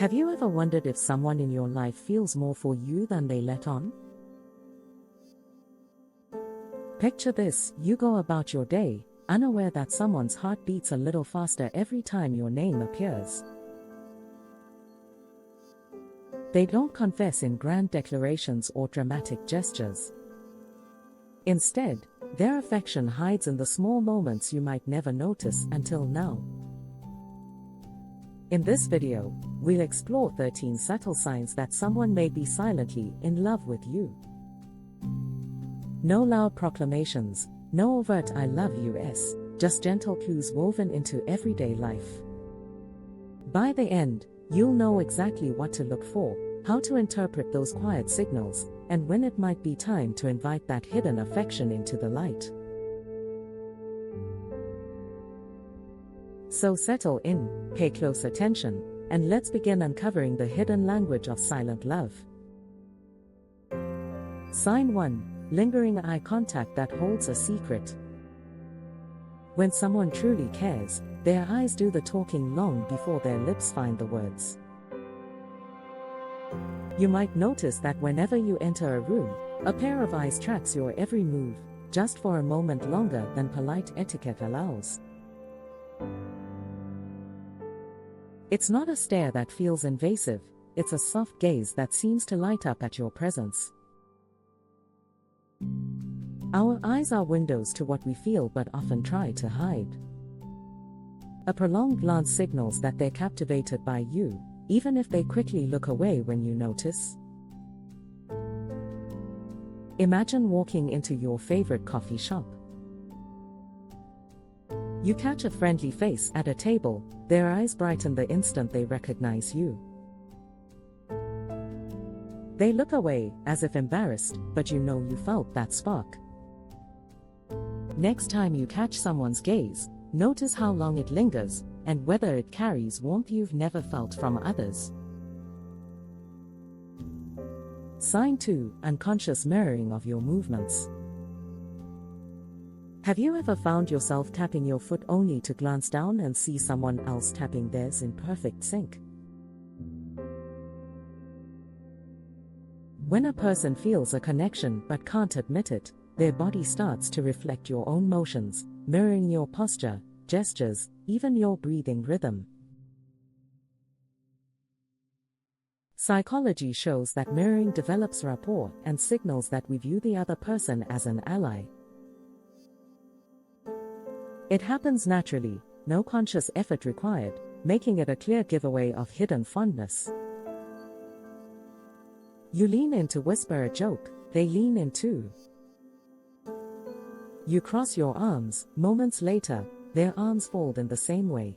Have you ever wondered if someone in your life feels more for you than they let on? Picture this: you go about your day, unaware that someone's heart beats a little faster every time your name appears. They don't confess in grand declarations or dramatic gestures. Instead, their affection hides in the small moments you might never notice until now. In this video, we'll explore 13 subtle signs that someone may be silently in love with you. No loud proclamations, no overt "I love you"s, just gentle clues woven into everyday life. By the end, you'll know exactly what to look for, how to interpret those quiet signals, and when it might be time to invite that hidden affection into the light. So settle in, pay close attention, and let's begin uncovering the hidden language of silent love. Sign 1: lingering eye contact that holds a secret. When someone truly cares, their eyes do the talking long before their lips find the words. You might notice that whenever you enter a room, a pair of eyes tracks your every move, just for a moment longer than polite etiquette allows. It's not a stare that feels invasive, it's a soft gaze that seems to light up at your presence. Our eyes are windows to what we feel but often try to hide. A prolonged glance signals that they're captivated by you, even if they quickly look away when you notice. Imagine walking into your favorite coffee shop. You catch a friendly face at a table, their eyes brighten the instant they recognize you. They look away, as if embarrassed, but you know you felt that spark. Next time you catch someone's gaze, notice how long it lingers, and whether it carries warmth you've never felt from others. Sign 2: unconscious mirroring of your movements. Have you ever found yourself tapping your foot only to glance down and see someone else tapping theirs in perfect sync? When a person feels a connection but can't admit it, their body starts to reflect your own motions, mirroring your posture, gestures, even your breathing rhythm. Psychology shows that mirroring develops rapport and signals that we view the other person as an ally. It happens naturally, no conscious effort required, making it a clear giveaway of hidden fondness. You lean in to whisper a joke, they lean in too. You cross your arms, moments later, their arms fold in the same way.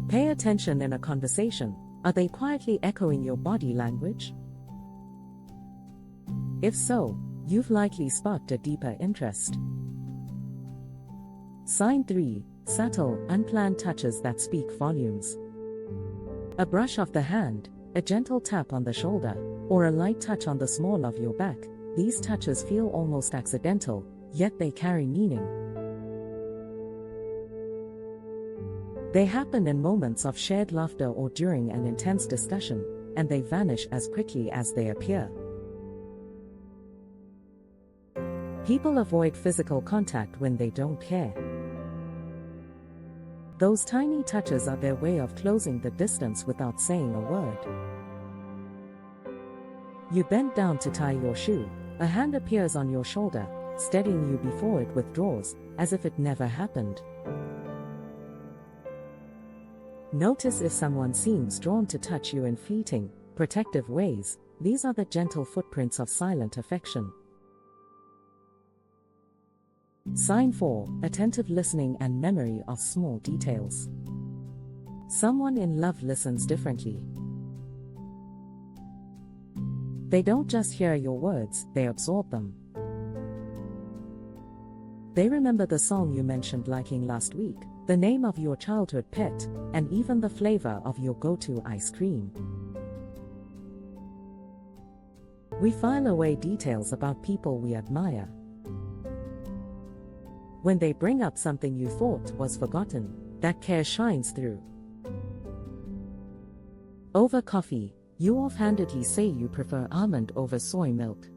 Pay attention in a conversation, are they quietly echoing your body language? If so, you've likely sparked a deeper interest. Sign 3: subtle, unplanned touches that speak volumes. A brush of the hand, a gentle tap on the shoulder, or a light touch on the small of your back, these touches feel almost accidental, yet they carry meaning. They happen in moments of shared laughter or during an intense discussion, and they vanish as quickly as they appear. People avoid physical contact when they don't care. Those tiny touches are their way of closing the distance without saying a word. You bend down to tie your shoe, a hand appears on your shoulder, steadying you before it withdraws, as if it never happened. Notice if someone seems drawn to touch you in fleeting, protective ways. These are the gentle footprints of silent affection. Sign 4: attentive listening and memory of small details. Someone in love listens differently. They don't just hear your words, they absorb them. They remember the song you mentioned liking last week, the name of your childhood pet, and even the flavor of your go-to ice cream. We file away details about people we admire. When they bring up something you thought was forgotten, that care shines through. Over coffee, you offhandedly say you prefer almond over soy milk.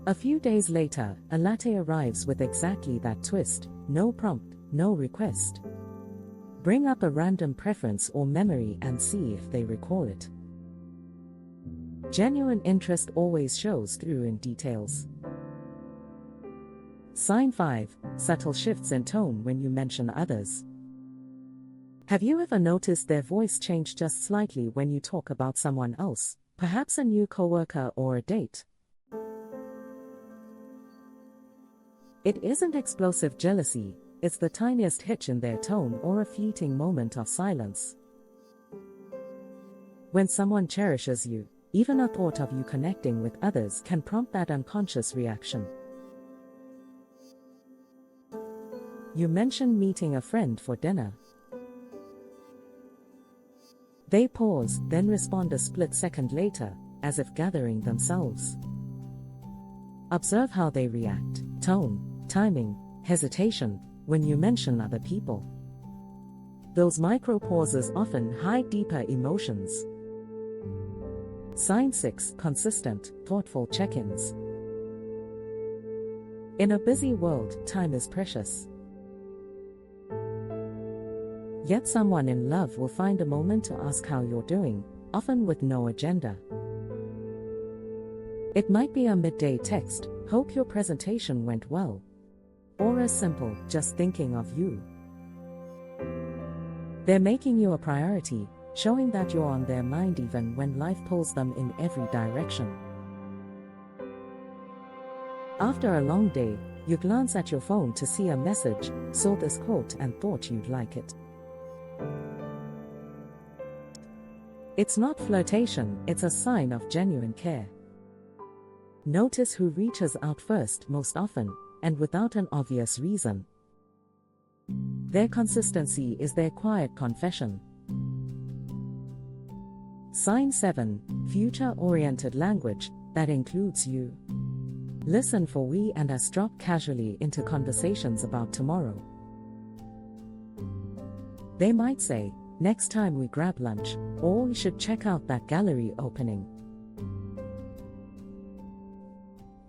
A few days later, a latte arrives with exactly that twist, no prompt, no request. Bring up a random preference or memory and see if they recall it. Genuine interest always shows through in details. Sign 5. Subtle shifts in tone when you mention others. Have you ever noticed their voice change just slightly when you talk about someone else, perhaps a new coworker or a date? It isn't explosive jealousy, it's the tiniest hitch in their tone or a fleeting moment of silence. When someone cherishes you, even a thought of you connecting with others can prompt that unconscious reaction. You mention meeting a friend for dinner. They pause, then respond a split second later, as if gathering themselves. Observe how they react, tone, timing, hesitation, when you mention other people. Those micro pauses often hide deeper emotions. Sign 6. Consistent, thoughtful check-ins. In a busy world, time is precious. Yet someone in love will find a moment to ask how you're doing, often with no agenda. It might be a midday text, hope your presentation went well. Or a simple, just thinking of you. They're making you a priority, showing that you're on their mind even when life pulls them in every direction. After a long day, you glance at your phone to see a message, saw this quote and thought you'd like it. It's not flirtation, it's a sign of genuine care. Notice who reaches out first most often, and without an obvious reason. Their consistency is their quiet confession. Sign 7. Future-oriented language, that includes you. Listen for we and us drop casually into conversations about tomorrow. They might say, next time we grab lunch, or we should check out that gallery opening.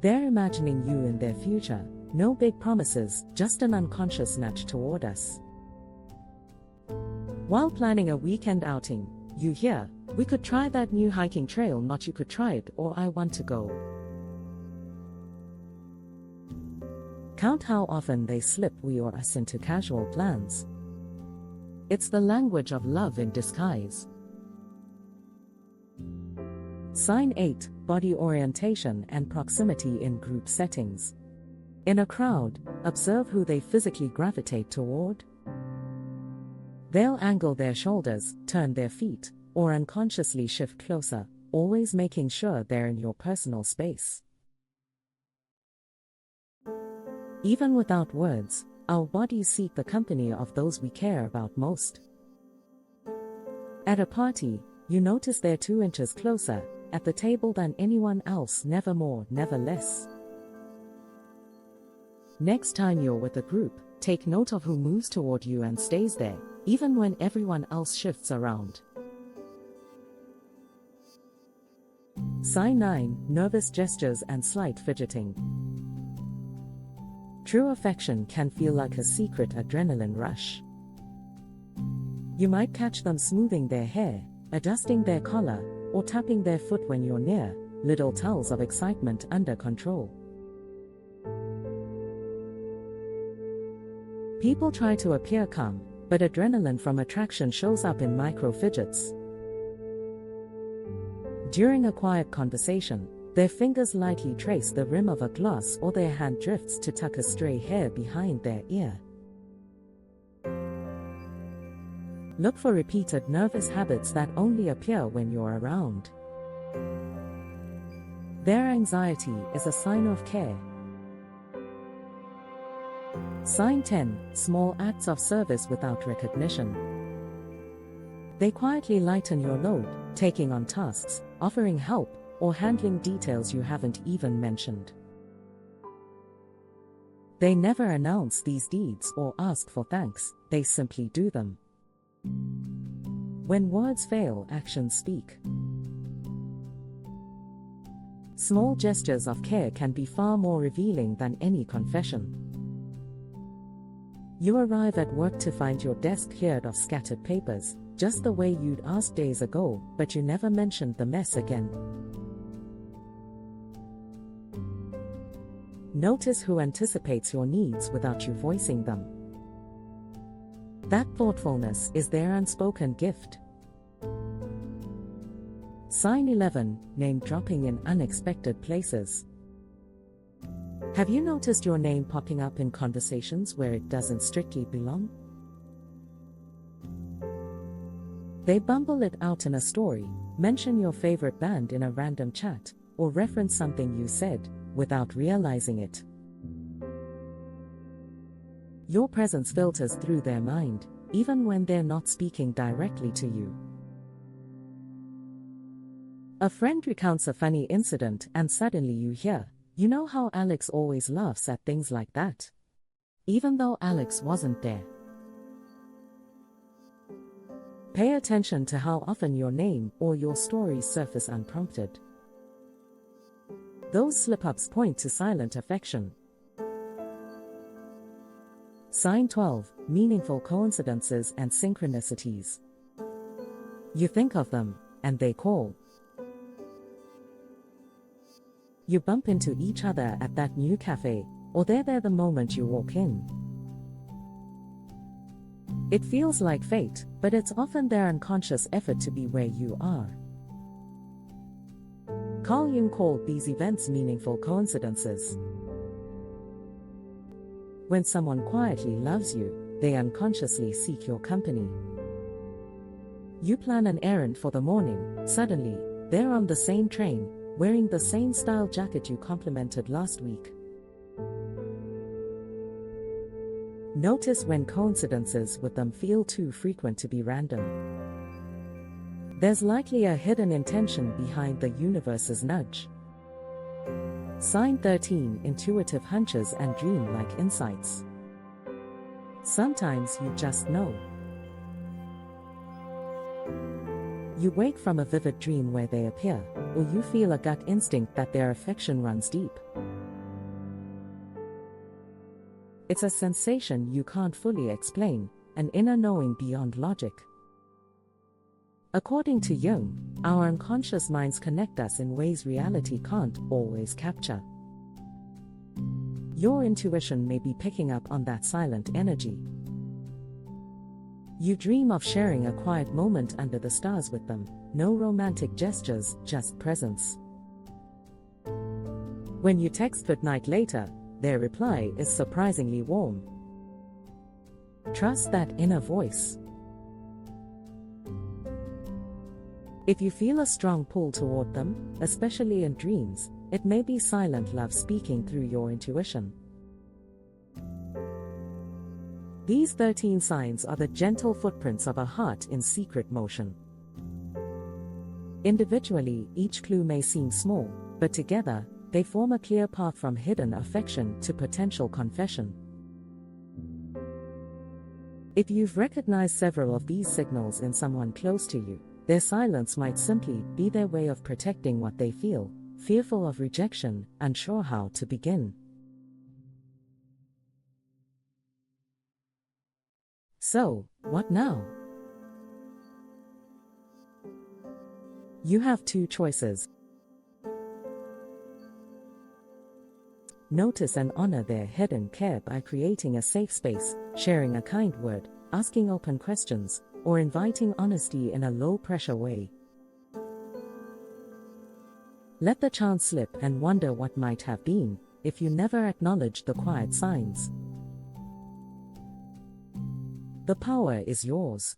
They're imagining you in their future, no big promises, just an unconscious nudge toward us. While planning a weekend outing, you hear, we could try that new hiking trail, not you could try it, or I want to go. Count how often they slip we or us into casual plans. It's the language of love in disguise. Sign 8. Body orientation and proximity in group settings. In a crowd, observe who they physically gravitate toward. They'll angle their shoulders, turn their feet, or unconsciously shift closer, always making sure they're in your personal space. Even without words, our bodies seek the company of those we care about most. At a party, you notice they're 2 inches closer at the table than anyone else, never more, never less. Next time you're with a group, take note of who moves toward you and stays there, even when everyone else shifts around. Sign 9. Nervous gestures and slight fidgeting. True affection can feel like a secret adrenaline rush. You might catch them smoothing their hair, adjusting their collar, or tapping their foot when you're near, little tells of excitement under control. People try to appear calm, but adrenaline from attraction shows up in micro fidgets. During a quiet conversation, their fingers lightly trace the rim of a glass or their hand drifts to tuck a stray hair behind their ear. Look for repeated nervous habits that only appear when you're around. Their anxiety is a sign of care. Sign 10. Small acts of service without recognition. They quietly lighten your load, taking on tasks, offering help, or handling details you haven't even mentioned. They never announce these deeds or ask for thanks, they simply do them. When words fail, actions speak. Small gestures of care can be far more revealing than any confession. You arrive at work to find your desk cleared of scattered papers, just the way you'd asked days ago, but you never mentioned the mess again. Notice who anticipates your needs without you voicing them. That thoughtfulness is their unspoken gift. Sign 11, name dropping in unexpected places. Have you noticed your name popping up in conversations where it doesn't strictly belong? They bumble it out in a story, mention your favorite band in a random chat, or reference something you said, without realizing it. Your presence filters through their mind, even when they're not speaking directly to you. A friend recounts a funny incident and suddenly you hear, "You know how Alex always laughs at things like that?" Even though Alex wasn't there. Pay attention to how often your name or your stories surface unprompted. Those slip-ups point to silent affection. Sign 12, meaningful coincidences and synchronicities. You think of them, and they call. You bump into each other at that new cafe, or they're there the moment you walk in. It feels like fate, but it's often their unconscious effort to be where you are. Carl Jung called these events meaningful coincidences. When someone quietly loves you, they unconsciously seek your company. You plan an errand for the morning, suddenly, they're on the same train, wearing the same style jacket you complimented last week. Notice when coincidences with them feel too frequent to be random. There's likely a hidden intention behind the universe's nudge. Sign 13, intuitive hunches and dream-like insights. Sometimes you just know. You wake from a vivid dream where they appear, or you feel a gut instinct that their affection runs deep. It's a sensation you can't fully explain, an inner knowing beyond logic. According to Jung, our unconscious minds connect us in ways reality can't always capture. Your intuition may be picking up on that silent energy. You dream of sharing a quiet moment under the stars with them, no romantic gestures, just presence. When you text good night later, their reply is surprisingly warm. Trust that inner voice. If you feel a strong pull toward them, especially in dreams, it may be silent love speaking through your intuition. These 13 signs are the gentle footprints of a heart in secret motion. Individually, each clue may seem small, but together, they form a clear path from hidden affection to potential confession. If you've recognized several of these signals in someone close to you, their silence might simply be their way of protecting what they feel, fearful of rejection, unsure how to begin. So, what now? You have two choices. Notice and honor their hidden care by creating a safe space, sharing a kind word, asking open questions, or inviting honesty in a low-pressure way. Let the chance slip and wonder what might have been, if you never acknowledged the quiet signs. The power is yours.